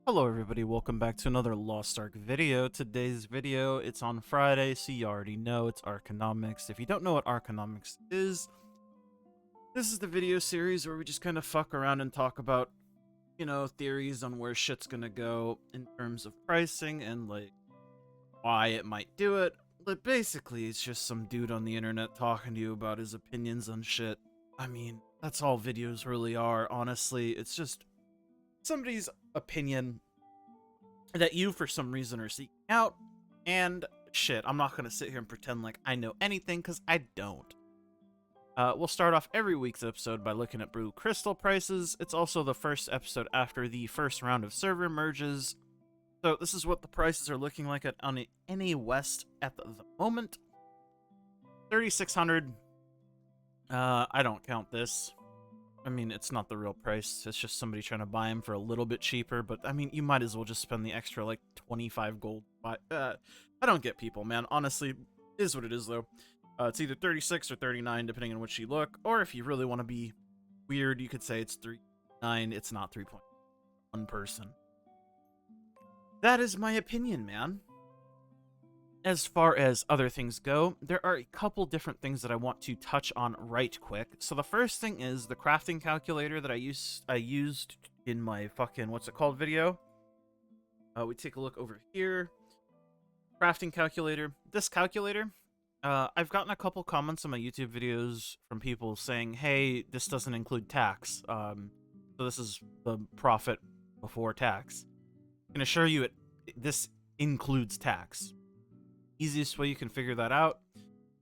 Hello everybody, welcome back to another Lost Ark video. Today's video, it's on Friday, so you already know it's Arkonomics. If you don't know what Arkonomics is, this is the video series where we just kind of fuck around and talk about, theories on where shit's gonna go in terms of pricing and, like, why it might do it. But basically, it's just some dude on the internet talking to you about his opinions on shit. I mean, that's all videos really are, honestly. It's just somebody's opinion that you, for some reason, are seeking out. And shit, I'm not gonna sit here and pretend like I know anything, because I don't. We'll start off every week's episode by looking at blue crystal prices. It's also the first episode after the first round of server merges. So this is what the prices are looking like at on NA West at the moment. 3,600. I don't count this. I mean, it's not the real price. It's just somebody trying to buy them for a little bit cheaper. But, I mean, you might as well just spend the extra, like, 25 gold. I don't get people, man. Honestly, is what it is, though. It's either 36 or 39, depending on which you look. Or if you really want to be weird, you could say it's 3.9. It's not 3.1 person. That is my opinion, man. As far as other things go, there are a couple different things that I want to touch on right quick. So the first thing is the crafting calculator that I used in my fucking what's it called video. We take a look over here. Crafting calculator. This calculator, I've gotten a couple comments on my YouTube videos from people saying, "Hey, this doesn't include tax." So this is the profit before tax. I can assure you, this includes tax. Easiest way you can figure that out,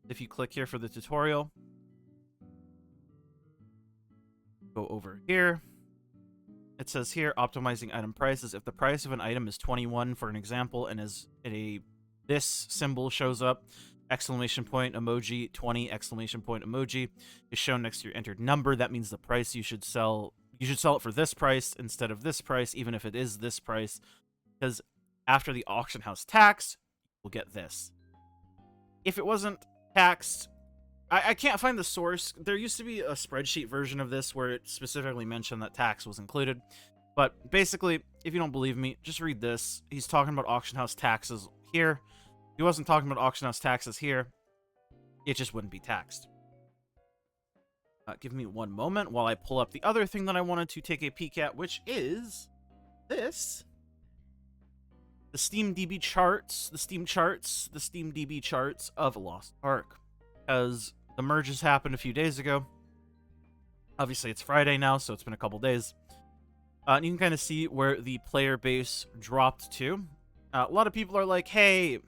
if you click here for the tutorial, go over here. It says here, optimizing item prices. If the price of an item is 21, for an example, and this symbol shows up, exclamation point emoji 20 exclamation point emoji is shown next to your entered number, that means the price you should sell it for this price instead of this price, even if it is this price, because after the auction house tax, we'll get this. If it wasn't taxed, I can't find the source. There used to be a spreadsheet version of this where it specifically mentioned that tax was included. But basically, if you don't believe me, just read this. He's talking about auction house taxes here. If he wasn't talking about auction house taxes here, it just wouldn't be taxed. Give me one moment while I pull up the other thing that I wanted to take a peek at, which is this. The Steam DB charts, the Steam DB charts of Lost Ark. Because the merges happened a few days ago. Obviously, it's Friday now, so it's been a couple days. And you can kind of see where the player base dropped to. A lot of people are like, hey,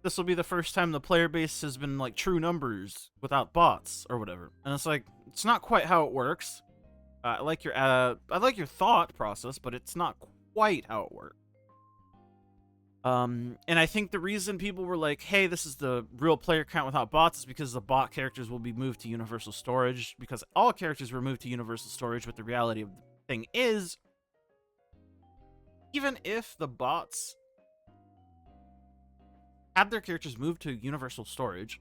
this will be the first time the player base has been, like, true numbers without bots or whatever. And it's like, it's not quite how it works. I like your thought process, but it's not quite how it works. And I think the reason people were like, hey, this is the real player count without bots is because the bot characters will be moved to universal storage, because all characters were moved to universal storage, but the reality of the thing is, even if the bots had their characters moved to universal storage,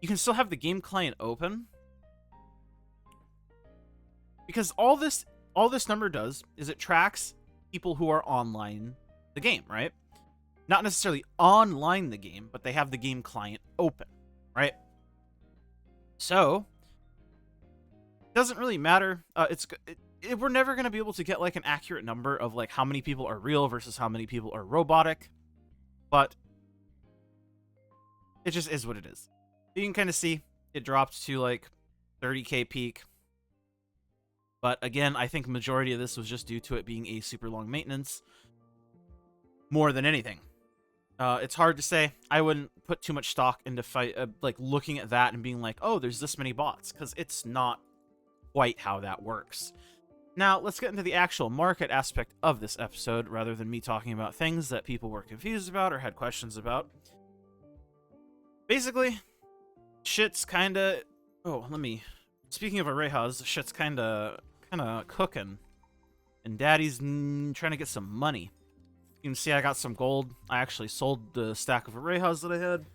you can still have the game client open, because all this number does is it tracks people who are online the game, right? Not necessarily online the game, but they have the game client open, right? So it doesn't really matter. We're never going to be able to get like an accurate number of like how many people are real versus how many people are robotic, but it just is what it is. You can kind of see it dropped to like 30k peak. But again, I think majority of this was just due to it being a super long maintenance more than anything. It's hard to say. I wouldn't put too much stock into like looking at that and being like, oh, there's this many bots, because it's not quite how that works. Now, let's get into the actual market aspect of this episode, rather than me talking about things that people were confused about or had questions about. Basically, shit's kinda... Speaking of Arehas, shit's kinda cooking. And Daddy's trying to get some money. You can see I got some gold. I actually sold the stack of Arehas that I had.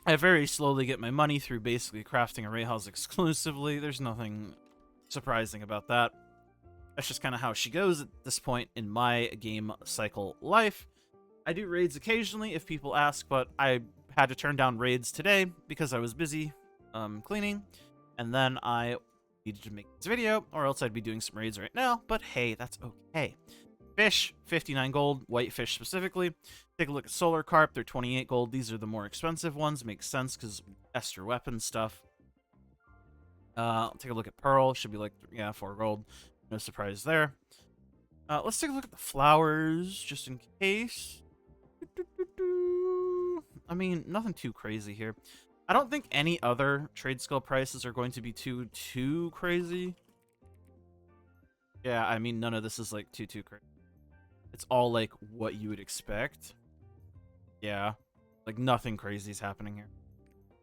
I very slowly get my money through basically crafting Arehas exclusively. There's nothing surprising about that. That's just kind of how she goes at this point in my game cycle life. I do raids occasionally if people ask, but I had to turn down raids today because I was busy cleaning, and then I needed to make this video, or else I'd be doing some raids right now, but hey, that's okay. Fish, 59 gold, whitefish specifically. Take a look at solar carp, they're 28 gold. These are the more expensive ones, makes sense because Ester weapon stuff. Take a look at pearl, should be like, yeah, 4 gold. No surprise there. Let's take a look at the flowers, just in case. I mean, nothing too crazy here. I don't think any other trade skill prices are going to be too crazy. Yeah, I mean, none of this is like too crazy. It's all like what you would expect. Yeah, like nothing crazy is happening here.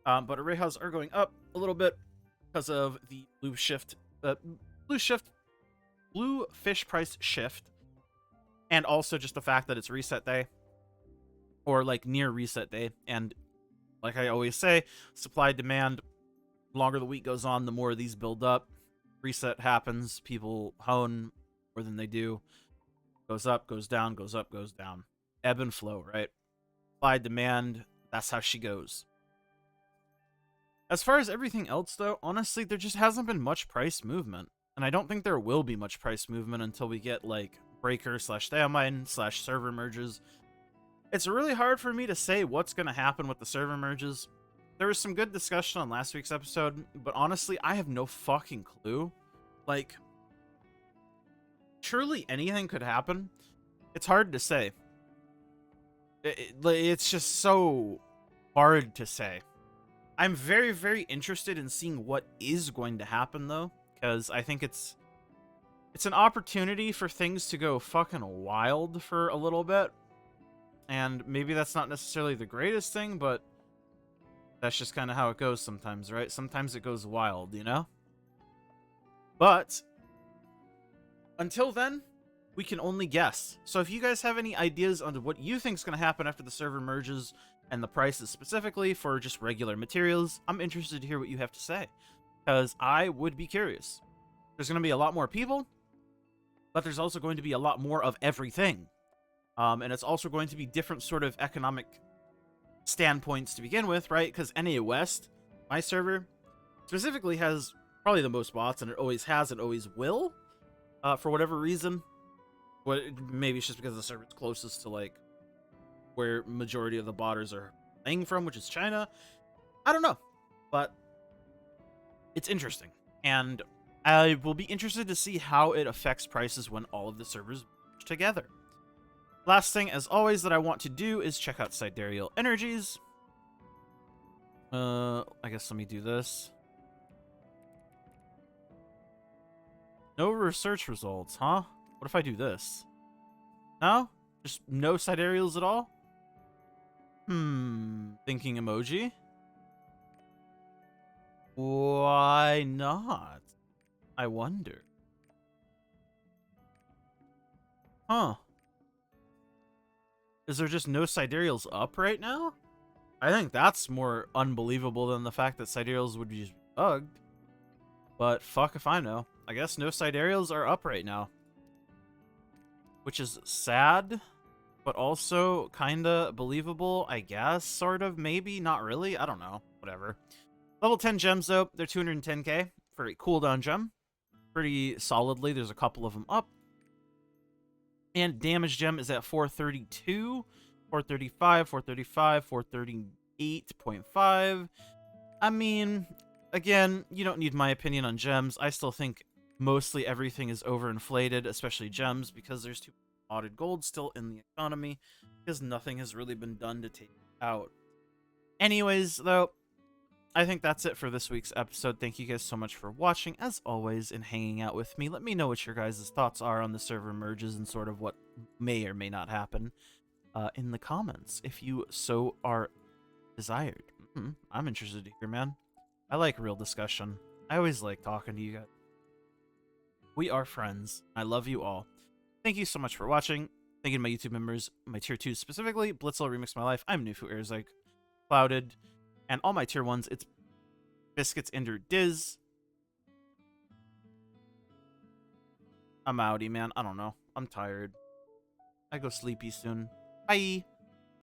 But arrayhas are going up a little bit because of the blue fish price shift, and also just the fact that it's reset day, or like near reset day. And like I always say, supply demand, the longer the week goes on, the more these build up. Reset happens, people hone more than they do. Goes up, goes down, goes up, goes down. Ebb and flow, right? Supply demand, that's how she goes. As far as everything else, though, honestly, there just hasn't been much price movement. And I don't think there will be much price movement until we get, like, breaker/theomine/server merges. It's really hard for me to say what's going to happen with the server merges. There was some good discussion on last week's episode, but honestly, I have no fucking clue. Like, surely anything could happen. It's hard to say. It's just so hard to say. I'm very, very interested in seeing what is going to happen, though, because I think it's an opportunity for things to go fucking wild for a little bit. And maybe that's not necessarily the greatest thing, but that's just kind of how it goes sometimes, right? Sometimes it goes wild, you know? But until then, we can only guess. So if you guys have any ideas on what you think is going to happen after the server merges and the prices specifically for just regular materials, I'm interested to hear what you have to say, because I would be curious. There's going to be a lot more people, but there's also going to be a lot more of everything. And it's also going to be different sort of economic standpoints to begin with, right? Because NA West, my server, specifically has probably the most bots, and it always has and always will, for whatever reason. Maybe it's just because the server's closest to, like, where majority of the botters are playing from, which is China. I don't know, but it's interesting. And I will be interested to see how it affects prices when all of the servers merge together. Last thing, as always, that I want to do is check out sidereal energies. I guess let me do this. No research results, huh? What if I do this? No? Just no sidereals at all? Thinking emoji? Why not? I wonder. Huh. Is there just no sidereals up right now? I think that's more unbelievable than the fact that sidereals would be just bugged. But fuck if I know. I guess no sidereals are up right now. Which is sad, but also kinda believable, I guess, sort of, maybe, not really, I don't know, whatever. Level 10 gems, though, they're 210k for a cooldown gem. Pretty solidly, there's a couple of them up. And damage gem is at 432, 435, 435, 438.5. I mean, again, you don't need my opinion on gems. I still think mostly everything is overinflated, especially gems, because there's too much modded gold still in the economy, because nothing has really been done to take it out. Anyways, though, I think that's it for this week's episode. Thank you guys so much for watching, as always, and hanging out with me. Let me know what your guys' thoughts are on the server merges and sort of what may or may not happen in the comments, if you so are desired. I'm interested to hear, man. I like real discussion. I always like talking to you guys. We are friends. I love you all. Thank you so much for watching. Thank you to my YouTube members, my tier 2s specifically, Blitzel Remix My Life, I'm Nufu Erzeg, Clouded, and all my tier 1s, it's Biscuits, Ender, Diz, I'm outie, man. I don't know. I'm tired. I go sleepy soon. Bye.